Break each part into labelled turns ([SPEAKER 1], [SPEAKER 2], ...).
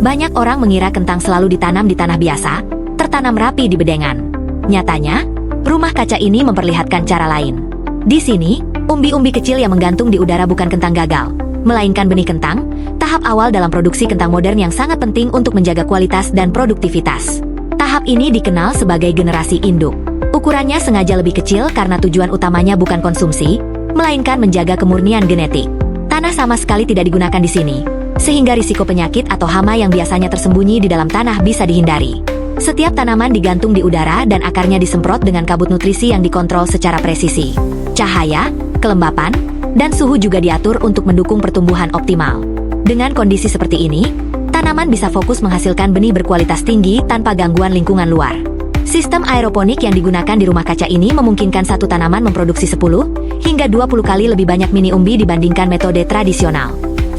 [SPEAKER 1] Banyak orang mengira kentang selalu ditanam di tanah biasa, tertanam rapi di bedengan. Nyatanya, rumah kaca ini memperlihatkan cara lain. Di sini, umbi-umbi kecil yang menggantung di udara bukan kentang gagal, melainkan benih kentang, tahap awal dalam produksi kentang modern yang sangat penting untuk menjaga kualitas dan produktivitas. Tahap ini dikenal sebagai generasi induk. Ukurannya sengaja lebih kecil karena tujuan utamanya bukan konsumsi, melainkan menjaga kemurnian genetik. Tanah sama sekali tidak digunakan di sini, sehingga risiko penyakit atau hama yang biasanya tersembunyi di dalam tanah bisa dihindari. Setiap tanaman digantung di udara dan akarnya disemprot dengan kabut nutrisi yang dikontrol secara presisi. Cahaya, kelembapan, dan suhu juga diatur untuk mendukung pertumbuhan optimal. Dengan kondisi seperti ini, tanaman bisa fokus menghasilkan benih berkualitas tinggi tanpa gangguan lingkungan luar. Sistem aeroponik yang digunakan di rumah kaca ini memungkinkan satu tanaman memproduksi 10 hingga 20 kali lebih banyak mini umbi dibandingkan metode tradisional.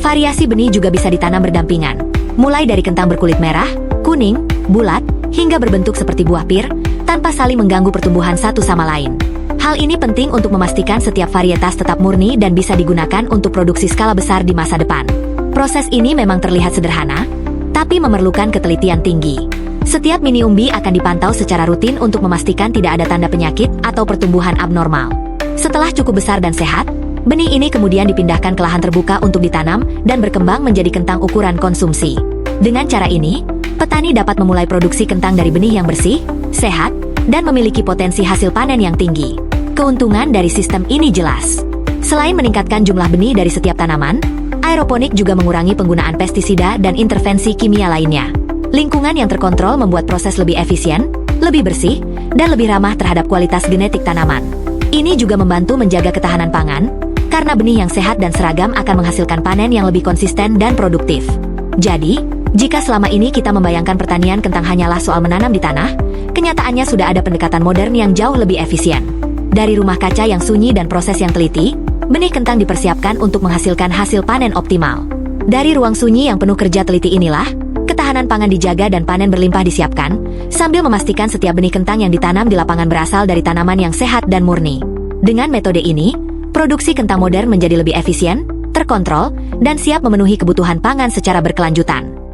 [SPEAKER 1] Variasi benih juga bisa ditanam berdampingan, mulai dari kentang berkulit merah, kuning, bulat, hingga berbentuk seperti buah pir, tanpa saling mengganggu pertumbuhan satu sama lain. Hal ini penting untuk memastikan setiap varietas tetap murni dan bisa digunakan untuk produksi skala besar di masa depan. Proses ini memang terlihat sederhana, tapi memerlukan ketelitian tinggi. Setiap mini umbi akan dipantau secara rutin untuk memastikan tidak ada tanda penyakit atau pertumbuhan abnormal. Setelah cukup besar dan sehat, benih ini kemudian dipindahkan ke lahan terbuka untuk ditanam dan berkembang menjadi kentang ukuran konsumsi. Dengan cara ini, petani dapat memulai produksi kentang dari benih yang bersih, sehat, dan memiliki potensi hasil panen yang tinggi. Keuntungan dari sistem ini jelas. Selain meningkatkan jumlah benih dari setiap tanaman, aeroponik juga mengurangi penggunaan pestisida dan intervensi kimia lainnya. Lingkungan yang terkontrol membuat proses lebih efisien, lebih bersih, dan lebih ramah terhadap kualitas genetik tanaman. Ini juga membantu menjaga ketahanan pangan, karena benih yang sehat dan seragam akan menghasilkan panen yang lebih konsisten dan produktif. Jadi, jika selama ini kita membayangkan pertanian kentang hanyalah soal menanam di tanah, kenyataannya sudah ada pendekatan modern yang jauh lebih efisien. Dari rumah kaca yang sunyi dan proses yang teliti, benih kentang dipersiapkan untuk menghasilkan hasil panen optimal. Dari ruang sunyi yang penuh kerja teliti inilah, ketahanan pangan dijaga dan panen berlimpah disiapkan, sambil memastikan setiap benih kentang yang ditanam di lapangan berasal dari tanaman yang sehat dan murni. Dengan metode ini, produksi kentang modern menjadi lebih efisien, terkontrol, dan siap memenuhi kebutuhan pangan secara berkelanjutan.